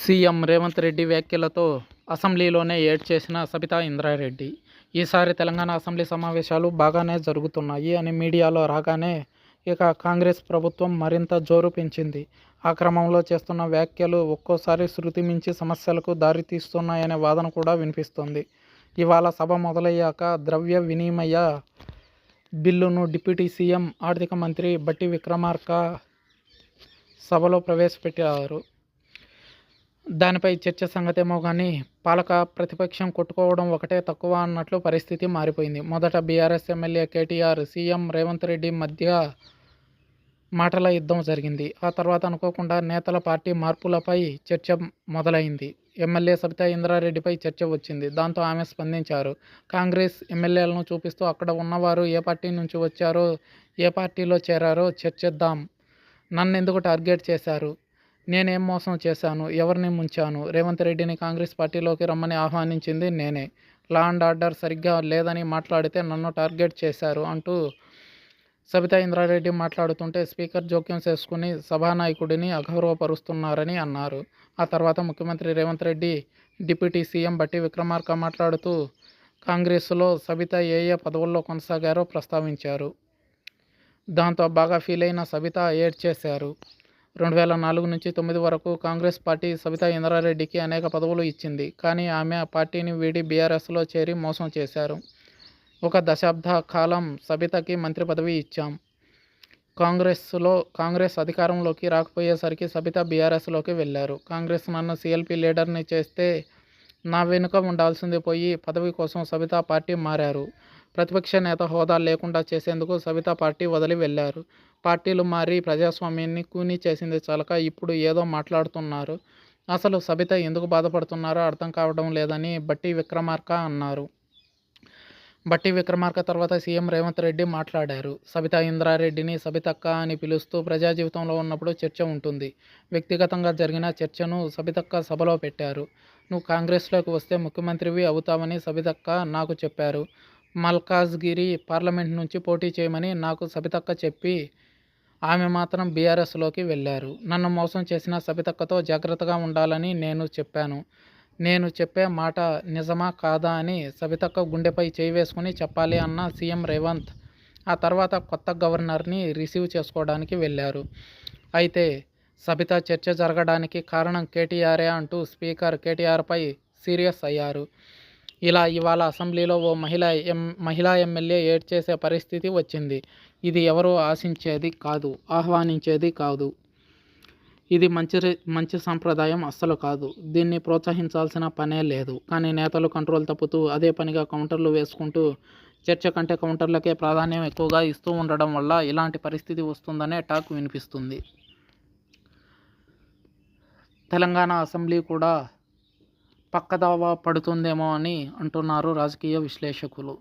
CM Revanth Reddy వ్యాఖ్యలతో అసెంబ్లీలోనే ఏడ్చేసిన సబితా ఇంద్రారెడ్డి. ఈసారి Telangana assembly సమావేశాలు బాగానే జరుగుతున్నాయి అని మీడియాలో రాగానే ఇక కాంగ్రెస్ ప్రభుత్వం మరింత జోరు పెంచింది. ఆ క్రమంలో చేస్తున్న వ్యాఖ్యలు ఒక్కోసారి శృతి మించి సమస్యలకు దారితీస్తున్నాయనే వాదన కూడా వినిపిస్తోంది. ఇవాళ సభ మొదలయ్యాక ద్రవ్య వినిమయ బిల్లును డిప్యూటీ సీఎం ఆర్థిక మంత్రి భట్టి విక్రమార్క సభలో ప్రవేశపెట్టారు. దానిపై చర్చ సంగతేమో కానీ పాలక ప్రతిపక్షం కొట్టుకోవడం ఒకటే తక్కువ అన్నట్లు పరిస్థితి మారిపోయింది. మొదట BRS MLA KTR, CM Revanth Reddy మధ్య మాటల యుద్ధం జరిగింది. ఆ తర్వాత అనుకోకుండా నేతల పార్టీ మార్పులపై చర్చ మొదలైంది. ఎమ్మెల్యే సబితా ఇంద్రారెడ్డిపై చర్చ వచ్చింది. దాంతో ఆమె స్పందించారు. కాంగ్రెస్ ఎమ్మెల్యేలను చూపిస్తూ అక్కడ ఉన్నవారు ఏ పార్టీ నుంచి వచ్చారో, ఏ పార్టీలో చేరారో చర్చిద్దాం. నన్నెందుకు టార్గెట్ చేశారు? నేనేం మోసం చేశాను? ఎవరిని ముంచాను? రేవంత్ రెడ్డిని కాంగ్రెస్ పార్టీలోకి రమ్మని ఆహ్వానించింది నేనే. లా అండ్ ఆర్డర్ సరిగ్గా లేదని మాట్లాడితే నన్ను టార్గెట్ చేశారు అంటూ సబితా ఇంద్రారెడ్డి మాట్లాడుతుంటే స్పీకర్ జోక్యం చేసుకుని సభానాయకుడిని అగౌరవపరుస్తున్నారని అన్నారు. ఆ తర్వాత ముఖ్యమంత్రి రేవంత్ రెడ్డి, డిప్యూటీ సీఎం భట్టి విక్రమార్క మాట్లాడుతూ కాంగ్రెస్లో సబితా ఏ పదవుల్లో కొనసాగారో ప్రస్తావించారు. దాంతో బాగా ఫీల్ అయిన సబితా ఏడ్చేశారు. 2004 నుంచి 2009 వరకు కాంగ్రెస్ పార్టీ సబితా ఇంద్రారెడ్డికి అనేక పదవులు ఇచ్చింది. కానీ ఆమె ఆ పార్టీని వీడి బీఆర్ఎస్లో చేరి మోసం చేశారు. ఒక దశాబ్ద కాలం సబితకి మంత్రి పదవి ఇచ్చాం. కాంగ్రెస్ అధికారంలోకి రాకపోయేసరికి సబితా బీఆర్ఎస్లోకి వెళ్ళారు. కాంగ్రెస్ నన్ను సీఎల్పీ లీడర్ని చేస్తే నా వెనుక ఉండాల్సింది పోయి పదవి కోసం సబితా పార్టీ మారారు. ప్రతిపక్ష నేత హోదా లేకుండా చేసేందుకు సబితా పార్టీ వదిలి వెళ్లారు. పార్టీలు మారి ప్రజాస్వామ్యాన్ని కూనీ చేసింది చాలక ఇప్పుడు ఏదో మాట్లాడుతున్నారు. అసలు సబిత ఎందుకు బాధపడుతున్నారో అర్థం కావడం లేదని భట్టి విక్రమార్క అన్నారు. భట్టి విక్రమార్క తర్వాత సీఎం రేవంత్ రెడ్డి మాట్లాడారు. సబితా ఇంద్రారెడ్డిని సబితక్క అని పిలుస్తూ ప్రజా జీవితంలో ఉన్నప్పుడు చర్చ ఉంటుంది. వ్యక్తిగతంగా జరిగిన చర్చను సబితక్క సభలో పెట్టారు. నువ్వు కాంగ్రెస్లోకి వస్తే ముఖ్యమంత్రివి అవుతావని సబితక్క నాకు చెప్పారు. మల్కాజ్గిరి పార్లమెంట్ నుంచి పోటీ చేయమని నాకు సబితక్క చెప్పి ఆమె మాత్రం బీఆర్ఎస్లోకి వెళ్ళారు. నన్ను మోసం చేసిన సబితక్కతో జాగ్రత్తగా ఉండాలని నేను చెప్పాను. నేను చెప్పే మాట నిజమా కాదా అని సబితక్క గుండెపై చేయి వేసుకుని చెప్పాలి అన్న సీఎం రేవంత్ ఆ తర్వాత కొత్త గవర్నర్ని రిసీవ్ చేసుకోవడానికి వెళ్ళారు. అయితే సబిత చర్చ జరగడానికి కారణం కేటీఆరే అంటూ స్పీకర్ కేటీఆర్పై సీరియస్ అయ్యారు. ఇలా ఇవాళ అసెంబ్లీలో ఓ మహిళా ఎమ్మెల్యే ఏడ్చేసే పరిస్థితి వచ్చింది. ఇది ఎవరూ ఆశించేది కాదు, ఆహ్వానించేది కాదు. ఇది మంచి సంప్రదాయం అస్సలు కాదు. దీన్ని ప్రోత్సహించాల్సిన పనే లేదు. కానీ నేతలు కంట్రోల్ తప్పుతూ అదే పనిగా కౌంటర్లు వేసుకుంటూ చర్చ కంటే కౌంటర్లకే ప్రాధాన్యం ఎక్కువగా ఇస్తూ ఉండడం వల్ల ఇలాంటి పరిస్థితి వస్తుందనే టాక్ వినిపిస్తుంది. తెలంగాణ అసెంబ్లీ కూడా పక్కదావ పడుతుందేమో అని అంటున్నారు రాజకీయ విశ్లేషకులు.